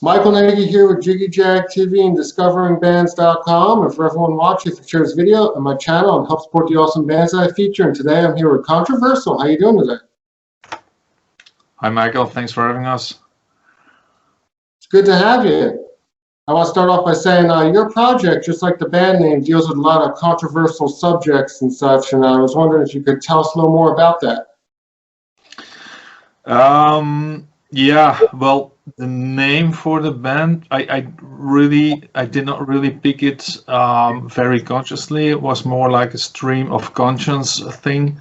Michael Nagy here with Jiggy Jag TV and discoveringbands.com. And for everyone watching, if you share this video on my channel and help support the awesome bands that I feature. And today I'm here with Controversial. How you doing today? Hi Michael, thanks for having us. It's good to have you. I want to start off by saying your project, just like the band name, deals with a lot of controversial subjects and such. And I was wondering if you could tell us a little more about that. Yeah, well, the name for the band, I did not really pick it very consciously. It was more like a stream of conscience thing.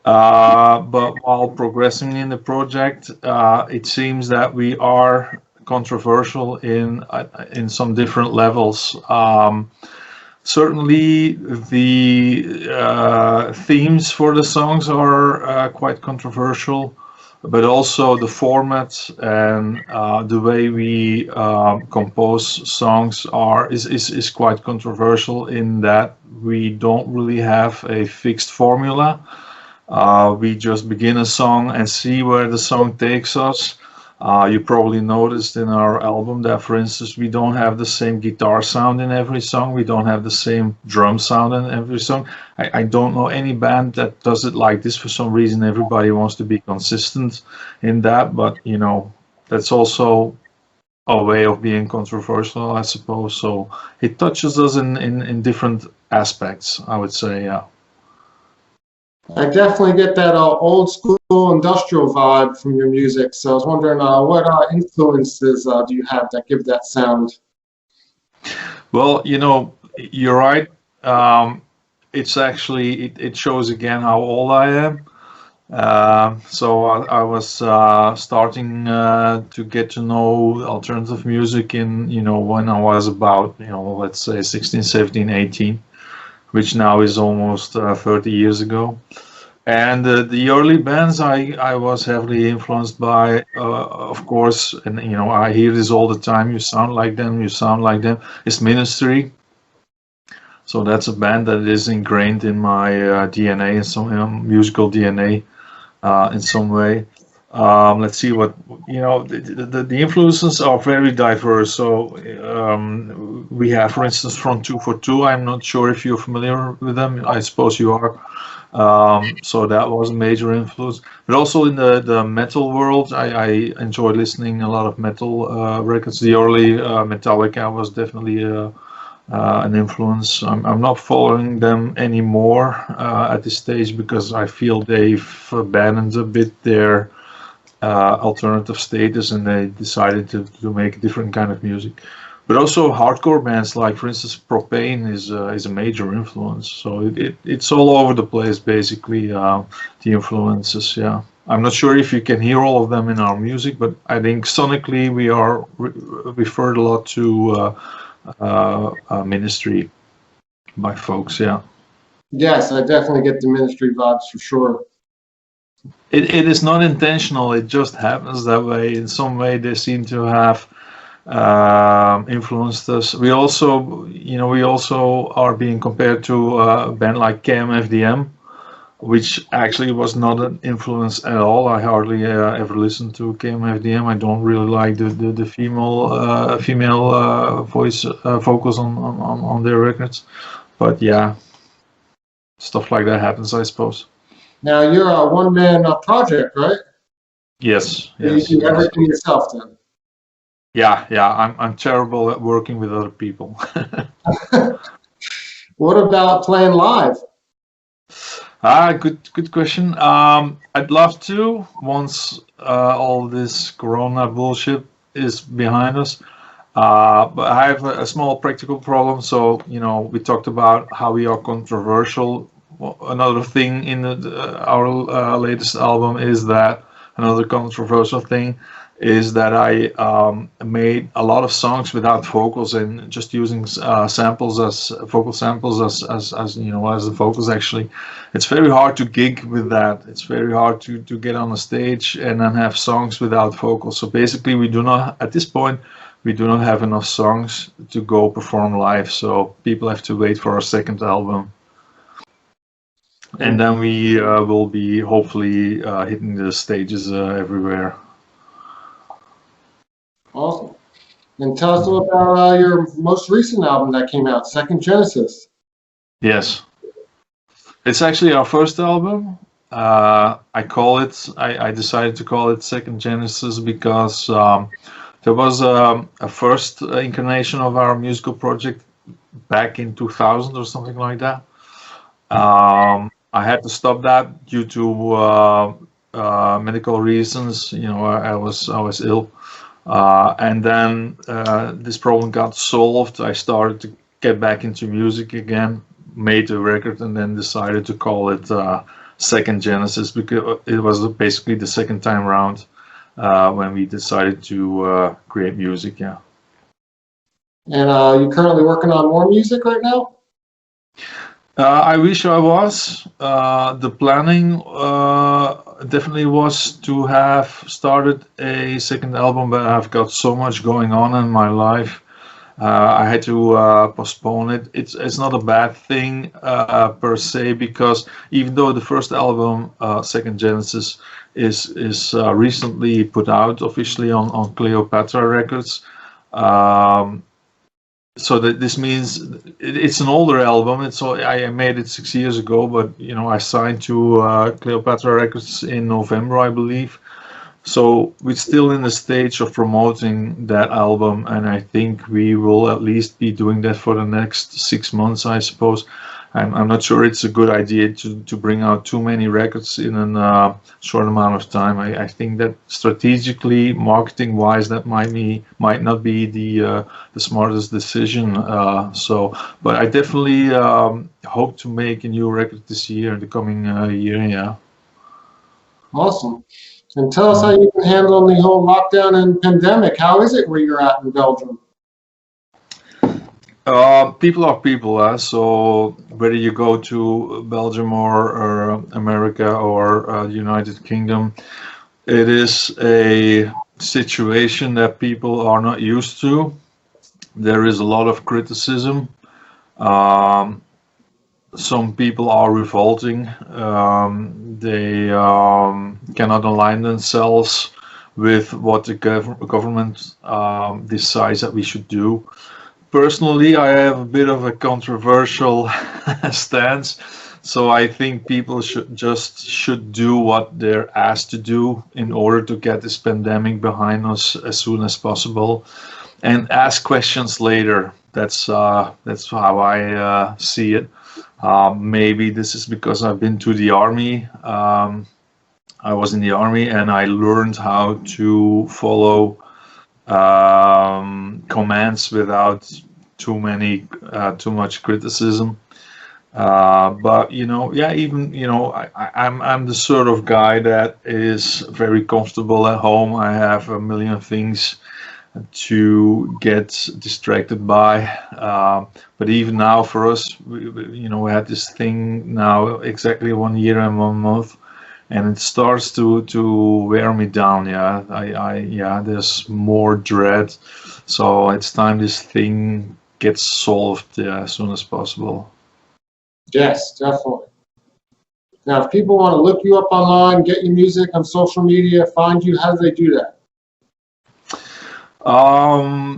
But while progressing in the project, it seems that we are controversial in some different levels. Certainly, the themes for the songs are quite controversial, but also the format and the way we compose songs is quite controversial in that we don't really have a fixed formula. We just begin a song and see where the song takes us. You probably noticed in our album that, for instance, we don't have the same guitar sound in every song. We don't have the same drum sound in every song. I don't know any band that does it like this. For some reason, everybody wants to be consistent in that, but you know, that's also a way of being controversial, I suppose. So it touches us in different aspects, I would say, yeah. I definitely get that old school industrial vibe from your music. So I was wondering what influences do you have that give that sound? Well, you know, you're right. It's actually, it shows again how old I am. So I was starting to get to know alternative music in, you know, when I was about, you know, let's say 16, 17, 18. Which now is almost 30 years ago. And the early bands I was heavily influenced by, of course, and you know, I hear this all the time, you sound like them, you sound like them, it's Ministry. So that's a band that is ingrained in my DNA, in some musical DNA in some way. Let's see what, you know, the influences are very diverse. So we have, for instance, Front 242. I'm not sure if you're familiar with them. I suppose you are. So that was a major influence. But also in the metal world, I enjoyed listening a lot of metal records. The early Metallica was definitely an influence. I'm not following them anymore at this stage because I feel they've abandoned a bit their alternative status and they decided to make a different kind of music. But also hardcore bands like, for instance, Propane is a major influence. So it's all over the place, basically, the influences, yeah. I'm not sure if you can hear all of them in our music, but I think sonically we are referred a lot to Ministry by folks, yeah. Yes, I definitely get the Ministry vibes for sure. It is not intentional, it just happens that way. In some way they seem to have influenced us. We also, you know, we also are being compared to a band like KMFDM, which actually was not an influence at all. I hardly ever listened to KMFDM. I don't really like the female voice vocals on their records. But yeah, stuff like that happens, I suppose. Now you're a one-man project, right? Yes. You do everything yourself then. Yeah. I'm terrible at working with other people. What about playing live? Good question. I'd love to once all this Corona bullshit is behind us. But I have a small practical problem. So, you know, we talked about how we are controversial. Well, another thing in our latest album is that another controversial thing is that I made a lot of songs without vocals and just using samples as vocal samples as you know, as the vocals. Actually, it's very hard to gig with that. It's very hard to get on a stage and then have songs without vocals. So basically, we do not, at this point, we do not have enough songs to go perform live. So people have to wait for our second album. And then we will be hopefully hitting the stages everywhere. Awesome. And tell us about your most recent album that came out, Second Genesis. Yes, it's actually our first album. I decided to call it Second Genesis because there was a first incarnation of our musical project back in 2000 or something like that. I had to stop that due to medical reasons. You know, I was ill, and then this problem got solved. I started to get back into music again, made a record, and then decided to call it Second Genesis because it was basically the second time around when we decided to create music. Yeah. And you currently working on more music right now? I wish I was. The planning definitely was to have started a second album, but I've got so much going on in my life. I had to postpone it. It's not a bad thing per se, because even though the first album, Second Genesis, is recently put out officially on Cleopatra Records. So that this means it's an older album. I made it 6 years ago, but you know, I signed to Cleopatra Records in November, I believe. So we're still in the stage of promoting that album, and I think we will at least be doing that for the next 6 months, I suppose. I'm not sure it's a good idea to bring out too many records in a short amount of time. I think that strategically, marketing-wise, that might not be the smartest decision. But I definitely hope to make a new record this year, the coming year. Yeah. Awesome. And tell us how you can handle the whole lockdown and pandemic. How is it where you're at in Belgium? People are people, so whether you go to Belgium or America or United Kingdom, it is a situation that people are not used to. There is a lot of criticism. Some people are revolting. They cannot align themselves with what the government decides that we should do. Personally, I have a bit of a controversial stance, so I think people should do what they're asked to do in order to get this pandemic behind us as soon as possible, and ask questions later. That's how I see it. Maybe this is because I've been to the army. I was in the army and I learned how to follow commands without too much criticism. But you know, yeah, even you know, I'm the sort of guy that is very comfortable at home. I have a million things to get distracted by. But even now, for us, we had this thing now exactly 1 year and 1 month. And it starts to wear me down. Yeah, there's more dread. So it's time this thing gets solved as soon as possible. Yes, definitely. Now, if people want to look you up online, get your music on social media, find you, how do they do that?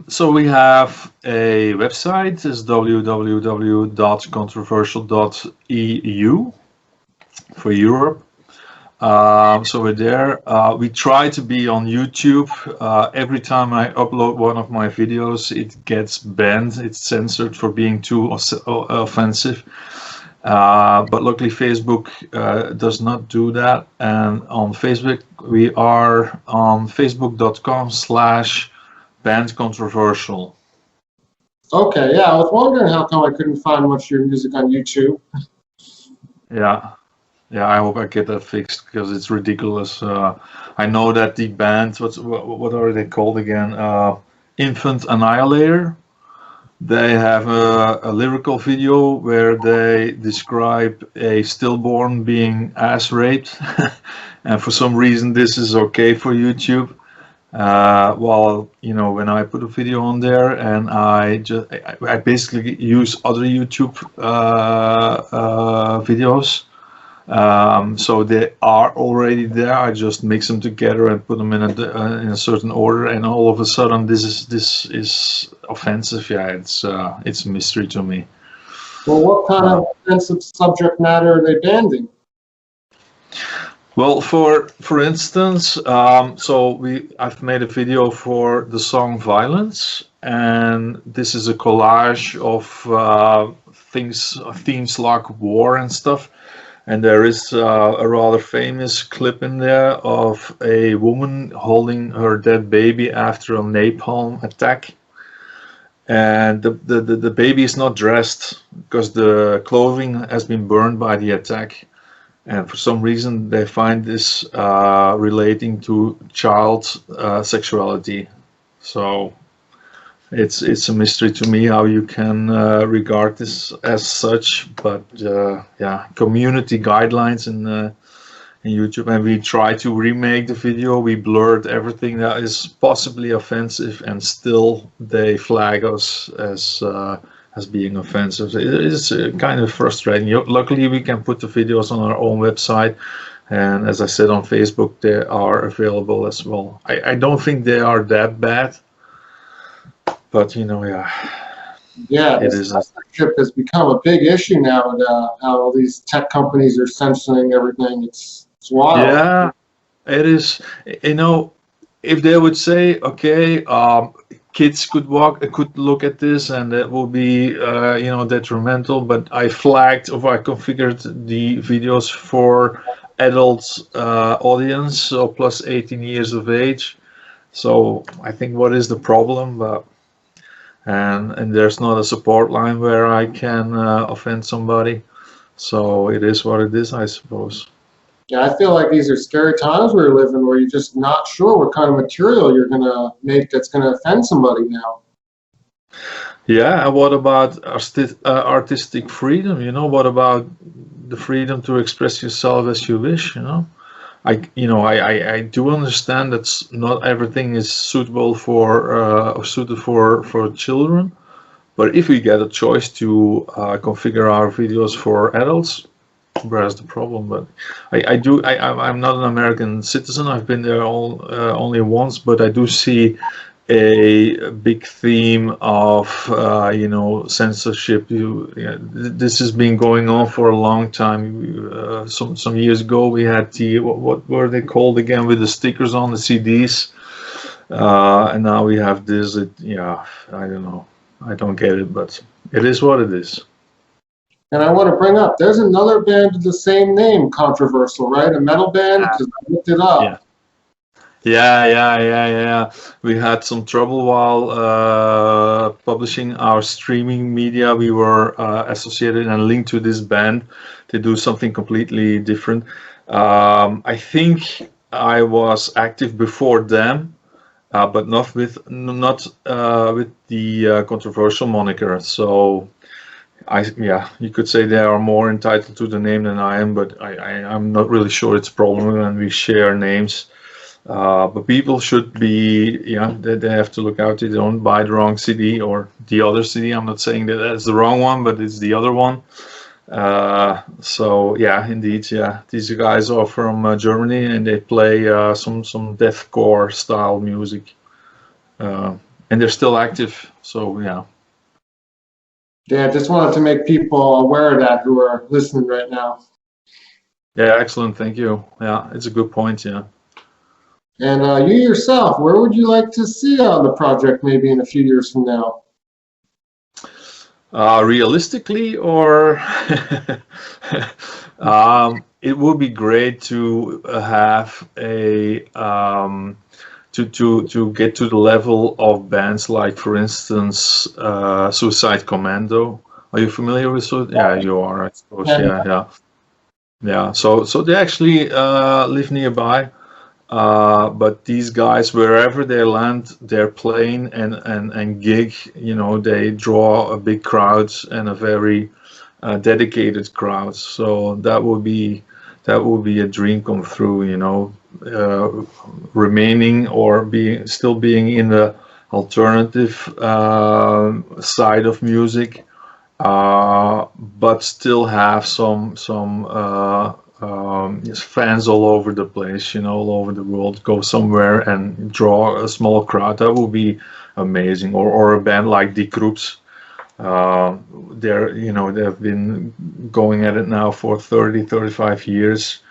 So we have a website. It's www.controversial.eu for Europe. So we're there. We try to be on YouTube. Every time I upload one of my videos, it gets banned. It's censored for being too offensive. But luckily Facebook does not do that. And on Facebook, we are on facebook.com/bandcontroversial. Okay, yeah, I was wondering how come I couldn't find much of your music on YouTube. Yeah, I hope I get that fixed because it's ridiculous. I know that the band, what are they called again? Infant Annihilator. They have a lyrical video where they describe a stillborn being ass raped, and for some reason this is okay for YouTube. Well, you know, when I put a video on there and I basically use other YouTube videos. So they are already there. I just mix them together and put them in a certain order, and all of a sudden this is offensive. Yeah, it's a mystery to me. Well, what kind of offensive subject matter are they banning? Well, for instance, I've made a video for the song "Violence," and this is a collage of themes like war and stuff. And there is a rather famous clip in there of a woman holding her dead baby after a napalm attack. And the baby is not dressed because the clothing has been burned by the attack. And for some reason, they find this relating to child sexuality. So it's a mystery to me how you can regard this as such. But yeah, community guidelines in YouTube, and we try to remake the video. We blurred everything that is possibly offensive, and still they flag us as being offensive. It is kind of frustrating. Luckily, we can put the videos on our own website, and as I said, on Facebook, they are available as well. I don't think they are that bad, but you know, yeah. Yeah, censorship has become a big issue now, and how all these tech companies are censoring everything. It's wild. Yeah, it is. You know, if they would say, okay, kids could look at this, and that will be, you know, detrimental. But I flagged, or I configured the videos for adult audience, so plus 18 years of age. So I think what is the problem? And there's not a support line where I can offend somebody. So it is what it is, I suppose. Yeah, I feel like these are scary times we're living, where you're just not sure what kind of material you're gonna make that's gonna offend somebody now. Yeah, and what about artistic freedom? You know, what about the freedom to express yourself as you wish? You know, I do understand that not everything is suitable or suited for children, but if we get a choice to configure our videos for adults, where's the problem? But I'm not an American citizen. I've been there only once, but I do see a big theme of you know, censorship. This has been going on for a long time. Some years ago, we had the what were they called again, with the stickers on the CDs, and now we have this. Yeah, I don't know. I don't get it, but it is what it is. And I want to bring up, there's another band with the same name, controversial, right? A metal band, because I looked it up. Yeah. We had some trouble while publishing our streaming media. We were associated and linked to this band to do something completely different. I think I was active before them, but not with the controversial moniker. So you could say they are more entitled to the name than I am, but I'm not really sure it's a problem when we share names. But people should be, they have to look out. They don't buy the wrong CD or the other CD. I'm not saying that that's the wrong one, but it's the other one. So yeah, indeed, yeah. These guys are from Germany, and they play some deathcore style music, and they're still active. So yeah. Yeah, just wanted to make people aware of that who are listening right now. Yeah, excellent. Thank you. Yeah, it's a good point. Yeah. And you yourself, where would you like to see the project maybe in a few years from now? Realistically, or it would be great to have a to get to the level of bands like, for instance, Suicide Commando. Are you familiar with Suicide? Yeah, you are, I suppose. Yeah. So they actually live nearby. But these guys, wherever they land, they're playing and gig, they draw a big crowd and a very dedicated crowd. So that would be a dream come through, remaining or still being in the alternative side of music, but still have some just fans all over the place, you know, all over the world, go somewhere and draw a small crowd. That would be amazing. Or a band like Die Groups. You know, they've been going at it now for 30, 35 years.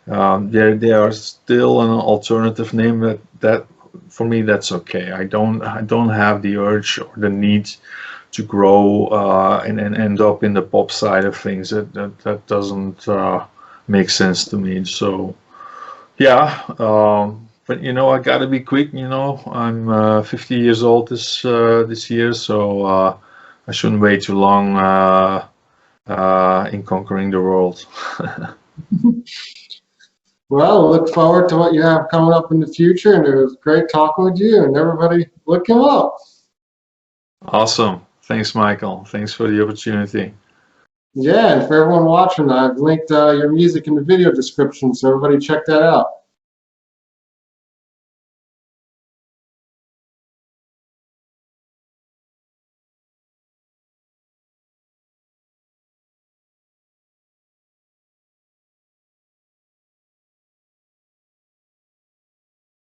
They are still an alternative name that for me that's okay. I don't have the urge or the need to grow and end up in the pop side of things. That doesn't make sense to me. So yeah, but you know, I gotta be quick. You know, I'm 50 years old this year, so I shouldn't wait too long in conquering the world. Well, look forward to what you have coming up in the future, and it was great talking with you, and everybody look him up. Awesome. Thanks, Michael. Thanks for the opportunity. Yeah, and for everyone watching, I've linked your music in the video description, so everybody check that out.